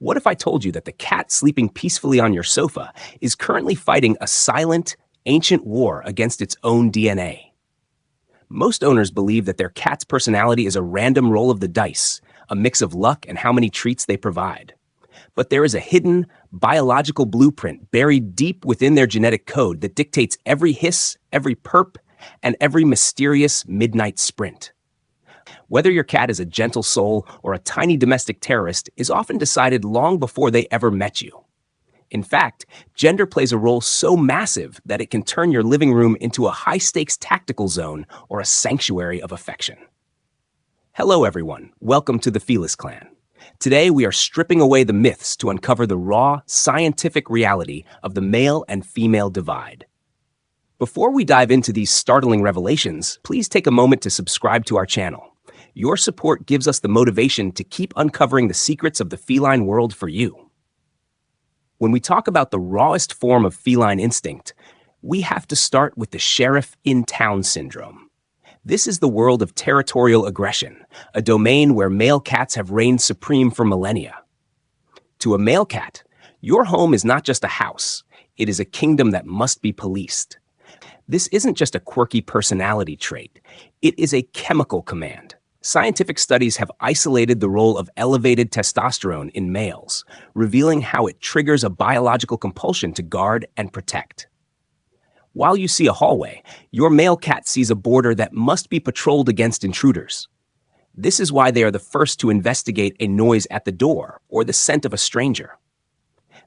What if I told you that the cat sleeping peacefully on your sofa is currently fighting a silent, ancient war against its own DNA? Most owners believe that their cat's personality is a random roll of the dice, a mix of luck and how many treats they provide. But there is a hidden, biological blueprint buried deep within their genetic code that dictates every hiss, every purp, and every mysterious midnight sprint. Whether your cat is a gentle soul or a tiny domestic terrorist is often decided long before they ever met you. In fact, gender plays a role so massive that it can turn your living room into a high-stakes tactical zone or a sanctuary of affection. Hello everyone, welcome to the Felis Clan. Today we are stripping away the myths to uncover the raw, scientific reality of the male and female divide. Before we dive into these startling revelations, please take a moment to subscribe to our channel. Your support gives us the motivation to keep uncovering the secrets of the feline world for you. When we talk about the rawest form of feline instinct, we have to start with the sheriff in town syndrome. This is the world of territorial aggression, a domain where male cats have reigned supreme for millennia. To a male cat, your home is not just a house, it is a kingdom that must be policed. This isn't just a quirky personality trait, it is a chemical command. Scientific studies have isolated the role of elevated testosterone in males, revealing how it triggers a biological compulsion to guard and protect. While you see a hallway, your male cat sees a border that must be patrolled against intruders. This is why they are the first to investigate a noise at the door or the scent of a stranger.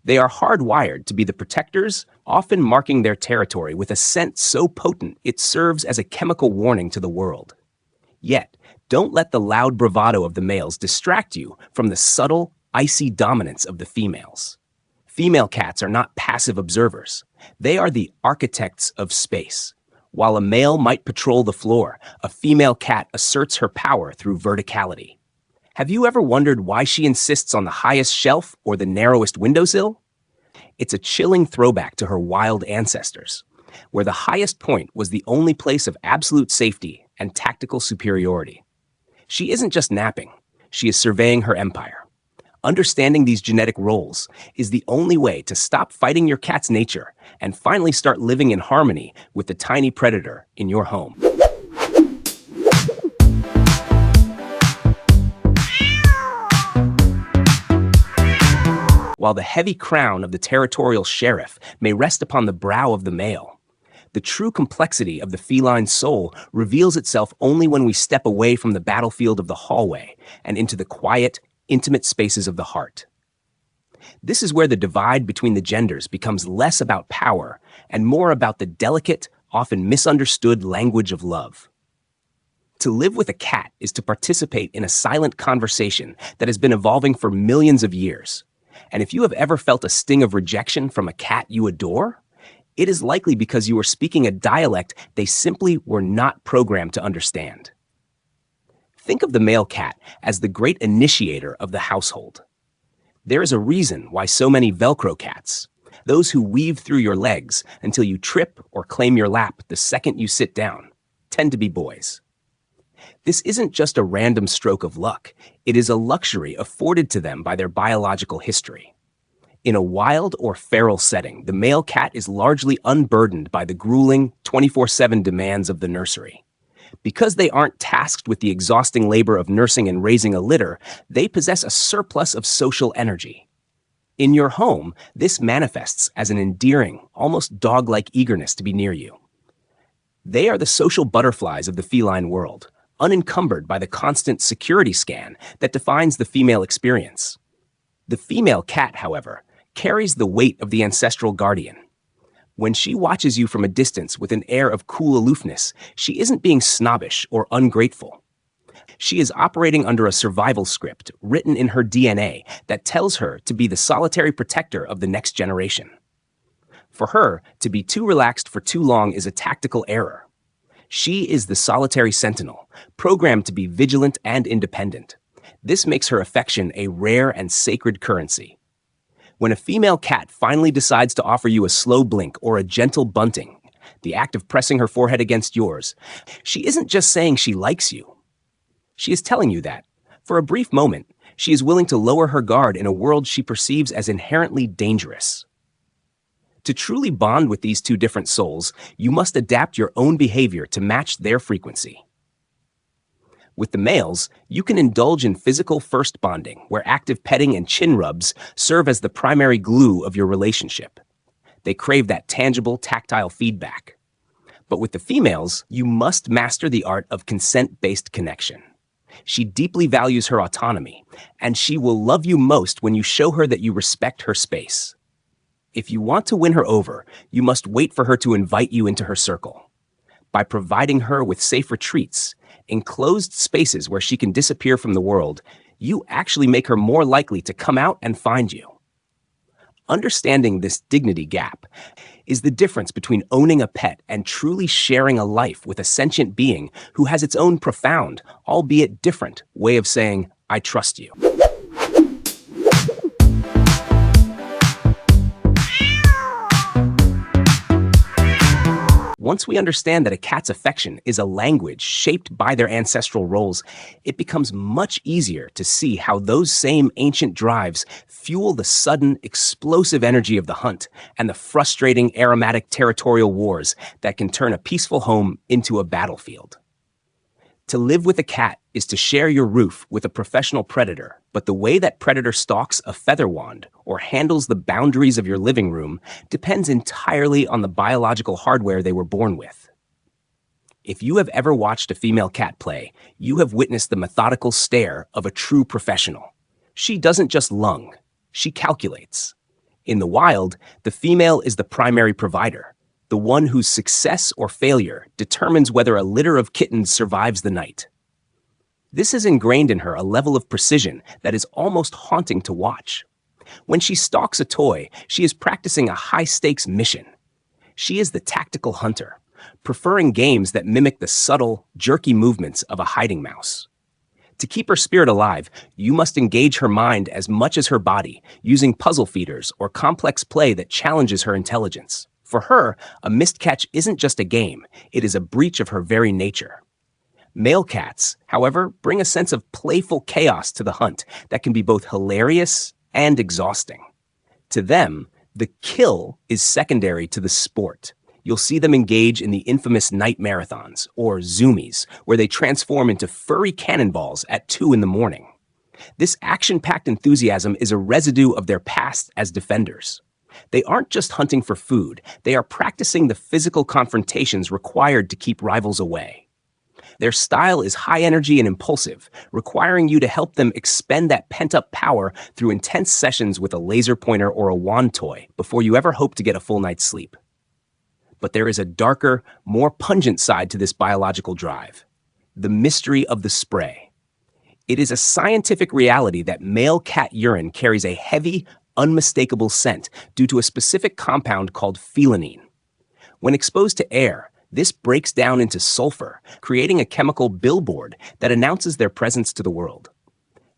They are hardwired to be the protectors, often marking their territory with a scent so potent it serves as a chemical warning to the world. Yet, don't let the loud bravado of the males distract you from the subtle, icy dominance of the females. Female cats are not passive observers. They are the architects of space. While a male might patrol the floor, a female cat asserts her power through verticality. Have you ever wondered why she insists on the highest shelf or the narrowest windowsill? It's a chilling throwback to her wild ancestors, where the highest point was the only place of absolute safety and tactical superiority. She isn't just napping, she is surveying her empire. Understanding these genetic roles is the only way to stop fighting your cat's nature and finally start living in harmony with the tiny predator in your home. While the heavy crown of the territorial sheriff may rest upon the brow of the male, the true complexity of the feline soul reveals itself only when we step away from the battlefield of the hallway and into the quiet, intimate spaces of the heart. This is where the divide between the genders becomes less about power and more about the delicate, often misunderstood language of love. To live with a cat is to participate in a silent conversation that has been evolving for millions of years. And if you have ever felt a sting of rejection from a cat you adore, it is likely because you are speaking a dialect they simply were not programmed to understand. Think of the male cat as the great initiator of the household. There is a reason why so many Velcro cats, those who weave through your legs until you trip or claim your lap the second you sit down, tend to be boys. This isn't just a random stroke of luck, it is a luxury afforded to them by their biological history. In a wild or feral setting, the male cat is largely unburdened by the grueling 24/7 demands of the nursery. Because they aren't tasked with the exhausting labor of nursing and raising a litter, they possess a surplus of social energy. In your home, this manifests as an endearing, almost dog-like eagerness to be near you. They are the social butterflies of the feline world, unencumbered by the constant security scan that defines the female experience. The female cat, however, carries the weight of the ancestral guardian. When she watches you from a distance with an air of cool aloofness, she isn't being snobbish or ungrateful. She is operating under a survival script written in her DNA that tells her to be the solitary protector of the next generation. For her, to be too relaxed for too long is a tactical error. She is the solitary sentinel, programmed to be vigilant and independent. This makes her affection a rare and sacred currency. When a female cat finally decides to offer you a slow blink or a gentle bunting, the act of pressing her forehead against yours, she isn't just saying she likes you. She is telling you that, for a brief moment, She is willing to lower her guard in a world she perceives as inherently dangerous. To truly bond with these two different souls, you must adapt your own behavior to match their frequency. With the males, you can indulge in physical first bonding, where active petting and chin rubs serve as the primary glue of your relationship. They crave that tangible, tactile feedback. But with the females, you must master the art of consent-based connection. She deeply values her autonomy, and she will love you most when you show her that you respect her space. If you want to win her over, you must wait for her to invite you into her circle. By providing her with safe retreats, enclosed spaces where she can disappear from the world, you actually make her more likely to come out and find you. Understanding this dignity gap is the difference between owning a pet and truly sharing a life with a sentient being who has its own profound, albeit different, way of saying, "I trust you." Once we understand that a cat's affection is a language shaped by their ancestral roles, it becomes much easier to see how those same ancient drives fuel the sudden, explosive energy of the hunt and the frustrating, aromatic territorial wars that can turn a peaceful home into a battlefield. To live with a cat is to share your roof with a professional predator, but the way that predator stalks a feather wand or handles the boundaries of your living room depends entirely on the biological hardware they were born with. If you have ever watched a female cat play, you have witnessed the methodical stare of a true professional. She doesn't just lung, she calculates. In the wild, the female is the primary provider, the one whose success or failure determines whether a litter of kittens survives the night. This has ingrained in her a level of precision that is almost haunting to watch. When she stalks a toy, she is practicing a high-stakes mission. She is the tactical hunter, preferring games that mimic the subtle, jerky movements of a hiding mouse. To keep her spirit alive, you must engage her mind as much as her body, using puzzle feeders or complex play that challenges her intelligence. For her, a missed catch isn't just a game, it is a breach of her very nature. Male cats, however, bring a sense of playful chaos to the hunt that can be both hilarious and exhausting. To them, the kill is secondary to the sport. You'll see them engage in the infamous night marathons, or zoomies, where they transform into furry cannonballs at 2 in the morning. This action-packed enthusiasm is a residue of their past as defenders. They aren't just hunting for food, they are practicing the physical confrontations required to keep rivals away. Their style is high energy and impulsive, requiring you to help them expend that pent-up power through intense sessions with a laser pointer or a wand toy before you ever hope to get a full night's sleep. But there is a darker, more pungent side to this biological drive: the mystery of the spray. It is a scientific reality that male cat urine carries a heavy, unmistakable scent due to a specific compound called felinine. When exposed to air, this breaks down into sulfur, creating a chemical billboard that announces their presence to the world.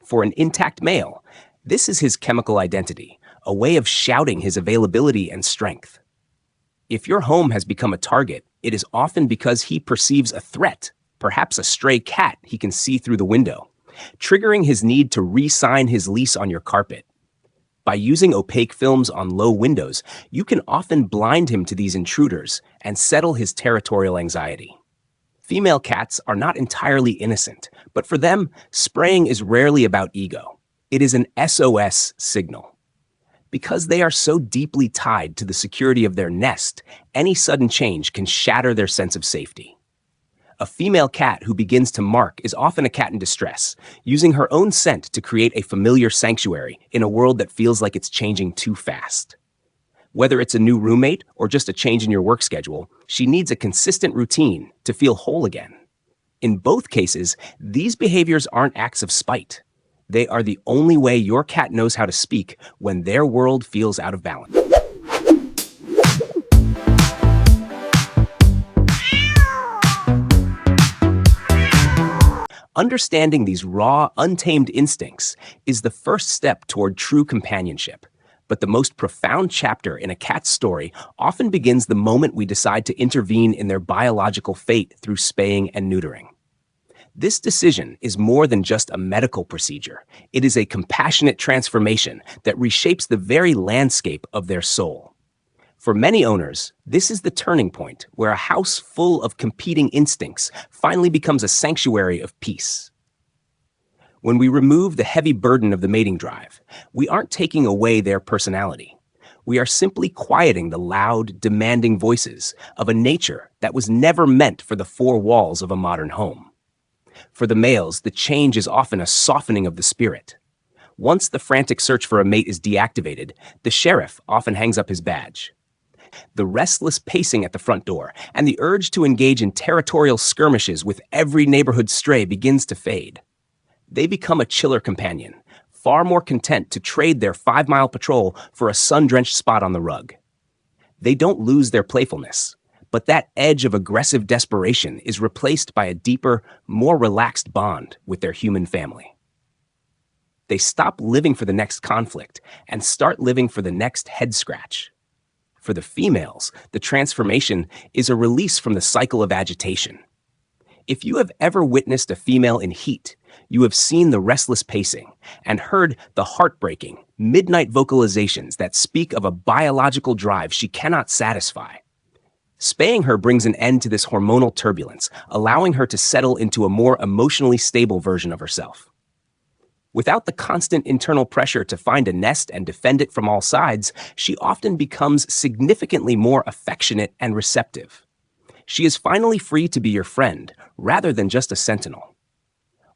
For an intact male, this is his chemical identity, a way of shouting his availability and strength. If your home has become a target, it is often because he perceives a threat, perhaps a stray cat he can see through the window, triggering his need to re-sign his lease on your carpet. By using opaque films on low windows, you can often blind him to these intruders and settle his territorial anxiety. Female cats are not entirely innocent, but for them, spraying is rarely about ego. It is an SOS signal. Because they are so deeply tied to the security of their nest, any sudden change can shatter their sense of safety. A female cat who begins to mark is often a cat in distress, using her own scent to create a familiar sanctuary in a world that feels like it's changing too fast. Whether it's a new roommate or just a change in your work schedule, she needs a consistent routine to feel whole again. In both cases, these behaviors aren't acts of spite. They are the only way your cat knows how to speak when their world feels out of balance. Understanding these raw, untamed instincts is the first step toward true companionship. But the most profound chapter in a cat's story often begins the moment we decide to intervene in their biological fate through spaying and neutering. This decision is more than just a medical procedure. It is a compassionate transformation that reshapes the very landscape of their soul. For many owners, this is the turning point where a house full of competing instincts finally becomes a sanctuary of peace. When we remove the heavy burden of the mating drive, we aren't taking away their personality. We are simply quieting the loud, demanding voices of a nature that was never meant for the four walls of a modern home. For the males, the change is often a softening of the spirit. Once the frantic search for a mate is deactivated, the sheriff often hangs up his badge. The restless pacing at the front door and the urge to engage in territorial skirmishes with every neighborhood stray begins to fade. They become a chiller companion, far more content to trade their 5-mile patrol for a sun-drenched spot on the rug. They don't lose their playfulness, but that edge of aggressive desperation is replaced by a deeper, more relaxed bond with their human family. They stop living for the next conflict and start living for the next head scratch. For the females, the transformation is a release from the cycle of agitation. If you have ever witnessed a female in heat, you have seen the restless pacing and heard the heartbreaking, midnight vocalizations that speak of a biological drive she cannot satisfy. Spaying her brings an end to this hormonal turbulence, allowing her to settle into a more emotionally stable version of herself. Without the constant internal pressure to find a nest and defend it from all sides, she often becomes significantly more affectionate and receptive. She is finally free to be your friend, rather than just a sentinel.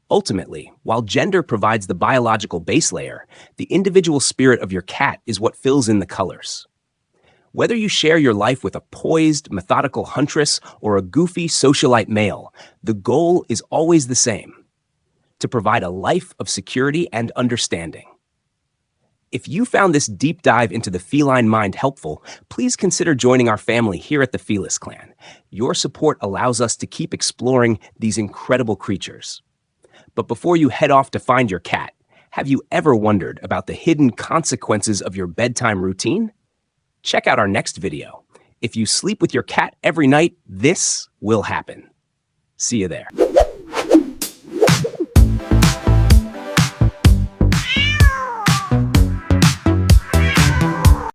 Ultimately, while gender provides the biological base layer, the individual spirit of your cat is what fills in the colors. Whether you share your life with a poised, methodical huntress or a goofy socialite male, the goal is always the same: to provide a life of security and understanding. If you found this deep dive into the feline mind helpful, please consider joining our family here at the Felis Clan. Your support allows us to keep exploring these incredible creatures. But before you head off to find your cat, have you ever wondered about the hidden consequences of your bedtime routine? Check out our next video. If you sleep with your cat every night, this will happen. See you there.